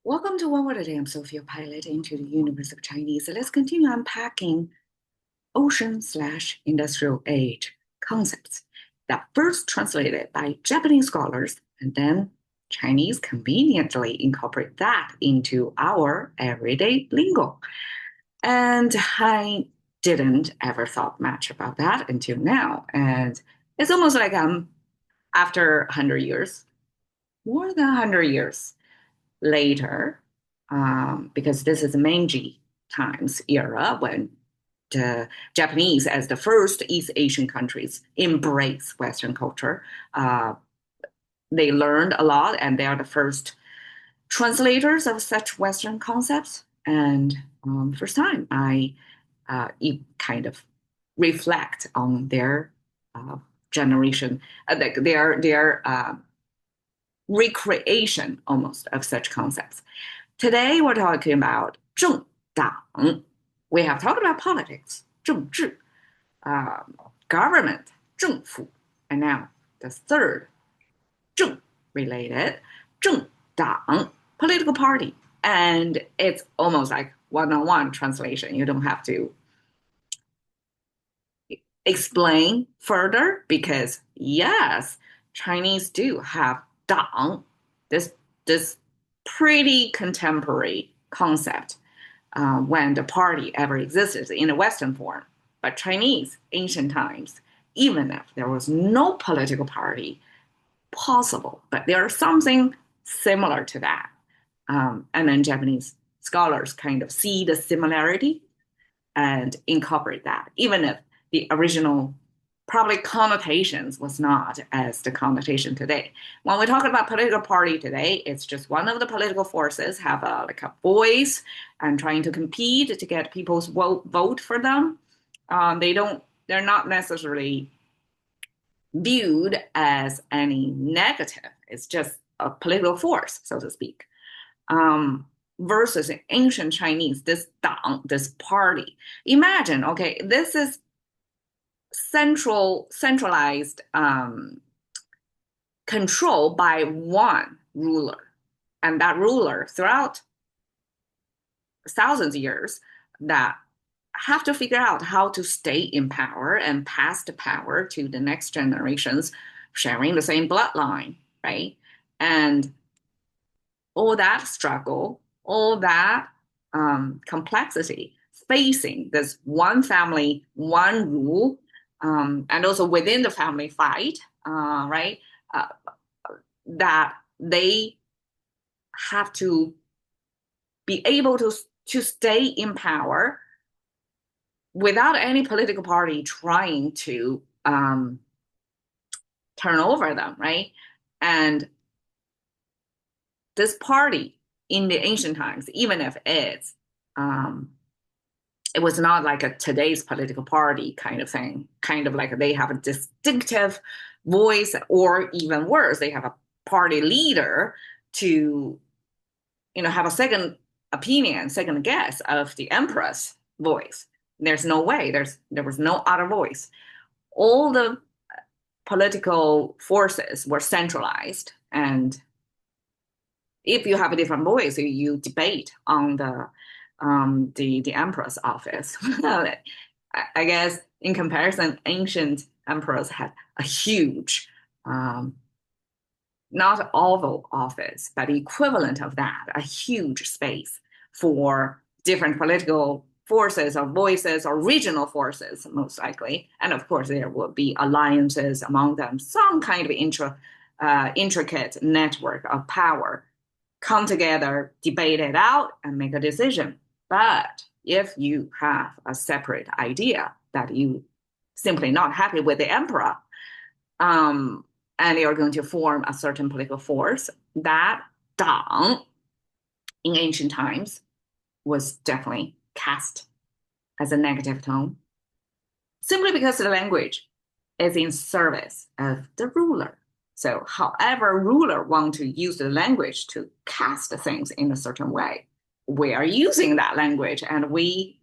Welcome to OWAD. I'm Sophia, pilot into the universe of Chinese. So let's continue unpacking ocean/industrial age concepts that first translated by Japanese scholars and then Chinese conveniently incorporate that into our everyday lingo. And I didn't ever thought much about that until now. And it's almost like after 100 years, more than 100 years later, because this is the Meiji times era when the Japanese, as the first East Asian countries, embrace Western culture. Uh, they learned a lot, and they are the first translators of such Western concepts. And first time, I kind of reflect on their uh, generation, their recreation almost of such concepts. Today, we're talking about 政党. We have talked about politics, 政治, government, 政府, and now the third, 政 related, 政党, political party. And it's almost like one-on-one translation. You don't have to explain further because yes, Chinese do have 党, this pretty contemporary concept when the party ever existed in a Western form. But Chinese, ancient times, even if there was no political party possible, but there's something similar to that. And then Japanese scholars kind of see the similarity and incorporate that, even if the original probably connotations was not as the connotation today. When we talk about political party today, it's just one of the political forces have like a voice and trying to compete to get people's vote for them. They're not necessarily viewed as any negative. It's just a political force, so to speak. Versus in ancient Chinese, this dang, this party. Imagine, okay, this is centralized control by one ruler, and that ruler throughout thousands of years that have to figure out how to stay in power and pass the power to the next generations, sharing the same bloodline, right? And all that struggle, all that complexity facing this one family, one rule, and also within the family fight, right? Uh, that they have to be able to stay in power without any political party trying to turn over them, right? And this party in the ancient times, even if it was not like a today's political party kind of thing, kind of like they have a distinctive voice, or even worse, they have a party leader to, have a second opinion, second guess of the emperor's voice. There's no way. There was no other voice. All the political forces were centralized, and if you have a different voice, you debate on the emperor's office. I guess in comparison, ancient emperors had a huge, not oval office, but the equivalent of that, a huge space for different political forces or voices or regional forces, most likely. And of course, there will be alliances among them, some kind of intricate network of power come together, debate it out, and make a decision. But if you have a separate idea that you simply not happy with the emperor, and they are going to form a certain political force, that dang in ancient times was definitely cast as a negative tone, simply because the language is in service of the ruler. So however ruler want to use the language to cast things in a certain way, we are using that language and we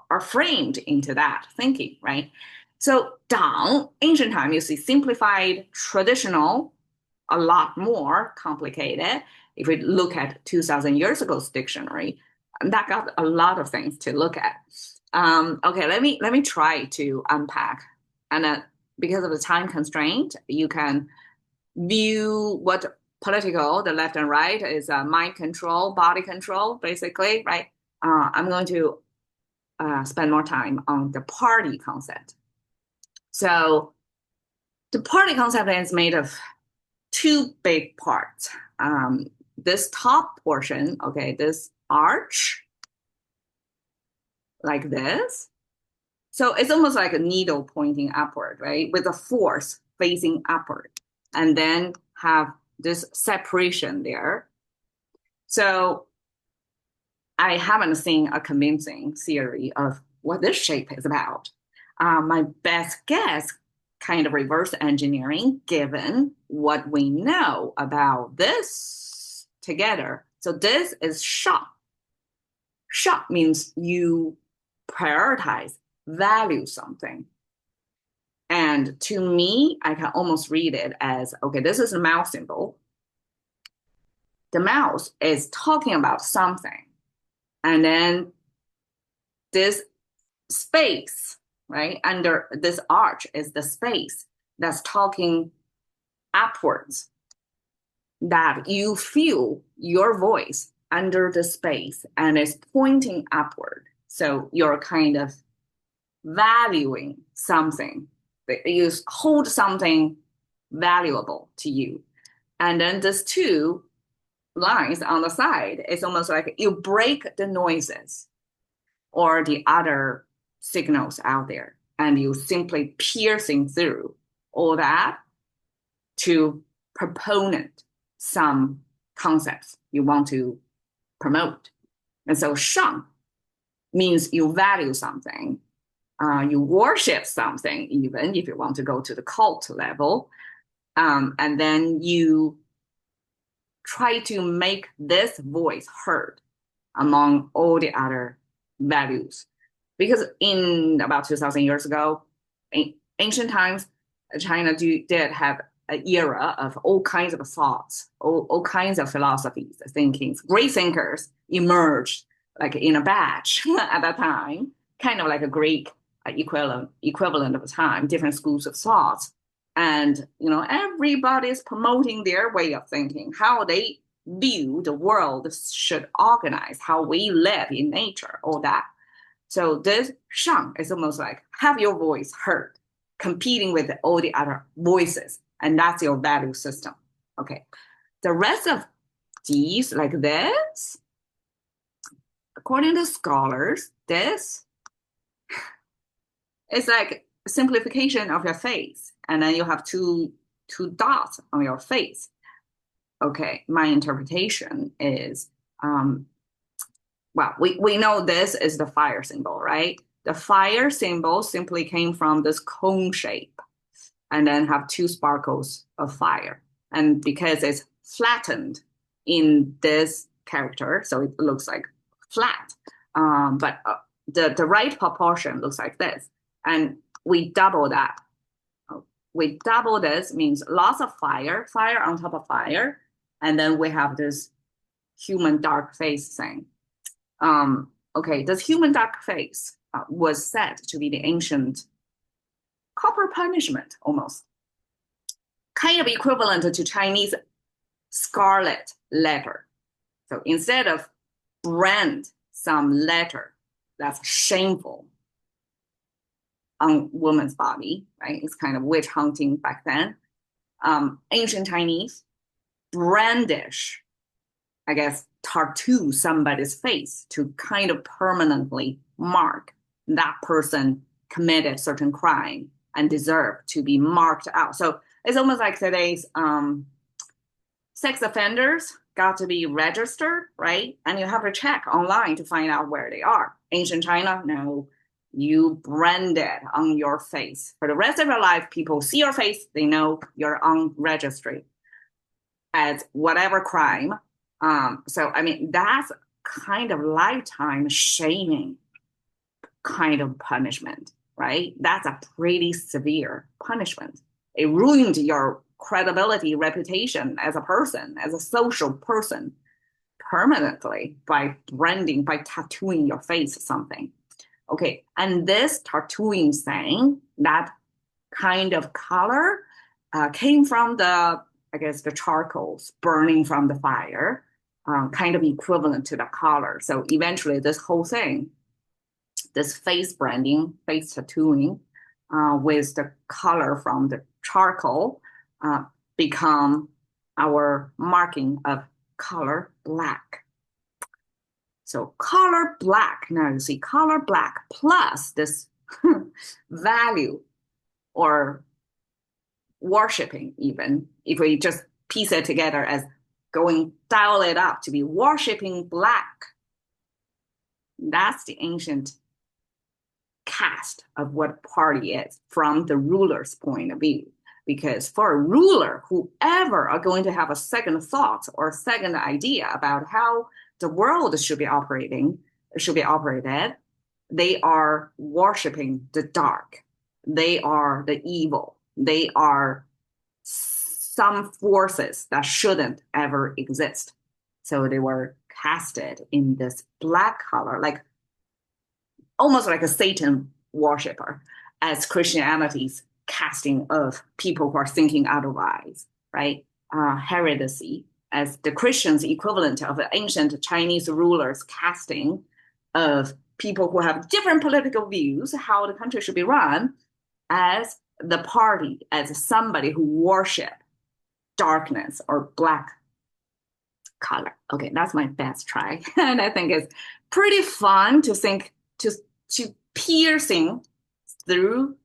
are framed into that thinking, right? So dang, ancient time, you see simplified, traditional, a lot more complicated. If we look at 2,000 years ago's dictionary, that got a lot of things to look at. Okay, let me try to unpack. And because of the time constraint, you can view what political, the left and right, is mind control, body control, basically, right? I'm going to spend more time on the party concept. So the party concept is made of two big parts. This top portion, okay, this arch, like this. So it's almost like a needle pointing upward, right? With a force facing upward. And then have this separation there. So I haven't seen a convincing theory of what this shape is about. My best guess, kind of reverse engineering, given what we know about this together. So this is sha. Sha means you prioritize, value something. And to me, I can almost read it as, okay, this is a mouse symbol. The mouse is talking about something. And then this space, right, under this arch is the space that's talking upwards, that you feel your voice under the space and it's pointing upward. So you're kind of valuing something. You hold something valuable to you. And then these two lines on the side, it's almost like you break the noises or the other signals out there, and you simply piercing through all that to proponent some concepts you want to promote. And so shang means you value something, you worship something, even if you want to go to the cult level, and then you try to make this voice heard among all the other values. Because in about 2,000 years ago, in ancient times, China did have an era of all kinds of thoughts, all kinds of philosophies, thinkings. Great thinkers emerged like in a batch at that time, kind of like a Greek equivalent of the time, different schools of thought. And, everybody's promoting their way of thinking, how they view the world should organize, how we live in nature, all that. So this shang is almost like have your voice heard, competing with all the other voices. And that's your value system. Okay. The rest of these, like this, according to scholars, this is like a simplification of your face. And then you have two dots on your face. Okay, my interpretation is, we know this is the fire symbol, right? The fire symbol simply came from this cone shape and then have two sparkles of fire. And because it's flattened in this character, so it looks like flat, but the right proportion looks like this. And we double that. We double this means lots of fire on top of fire. And then we have this human dark face thing. Okay, this human dark face was said to be the ancient corporal punishment, almost. Kind of equivalent to Chinese scarlet letter. So instead of brand some letter that's shameful on woman's body, right? It's kind of witch hunting back then. Ancient Chinese brandish, I guess, tattoo somebody's face to kind of permanently mark that person committed certain crime and deserve to be marked out. So it's almost like today's sex offenders got to be registered, right? And you have to check online to find out where they are. Ancient China, no, you brand it on your face. For the rest of your life, people see your face, they know you're on registry as whatever crime. So, I mean, that's kind of lifetime shaming kind of punishment, right? That's a pretty severe punishment. It ruined your credibility, reputation as a person, as a social person, permanently by branding, by tattooing your face something. Okay, and this tattooing thing, that kind of color came from I guess, the charcoals burning from the fire, kind of equivalent to the color. So eventually, this whole thing, this face branding, face tattooing, with the color from the charcoal, become our marking of color black. So color black, now you see color black plus this value or worshiping, even if we just piece it together as dial it up to be worshiping black. That's the ancient cast of what party is from the ruler's point of view. Because for a ruler, whoever are going to have a second thought or second idea about how the world should be operated, they are worshiping the dark. They are the evil. They are some forces that shouldn't ever exist. So they were casted in this black color, like almost like a Satan worshiper, as Christianity's casting of people who are thinking otherwise, right? Heresy, as the Christians' equivalent of the ancient Chinese rulers' casting of people who have different political views, how the country should be run, as the party, as somebody who worship darkness or black color. Okay, that's my best try. And I think it's pretty fun to think, to piercing through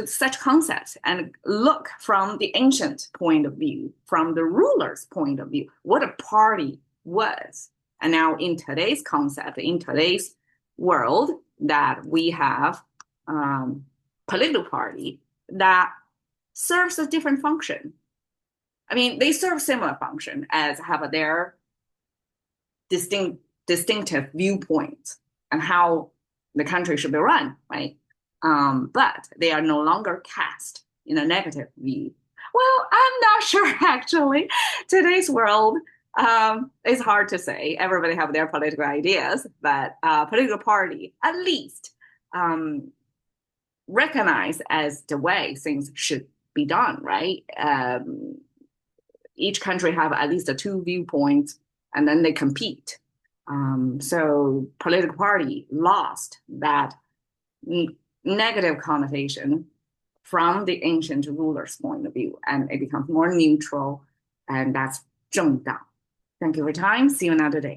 such concepts and look from the ancient point of view, from the ruler's point of view, what a party was. And now in today's concept, in today's world, that we have political party that serves a different function. I mean, they serve similar function as have their distinctive viewpoints and how the country should be run, right? But they are no longer cast in a negative view. Well, I'm not sure, actually. Today's world is hard to say. Everybody have their political ideas, but political party, at least, recognized as the way things should be done, right? Each country have at least two viewpoints, and then they compete. So political party lost that negative connotation from the ancient ruler's point of view, and it becomes more neutral, and that's 正道. Thank you for your time. See you another day.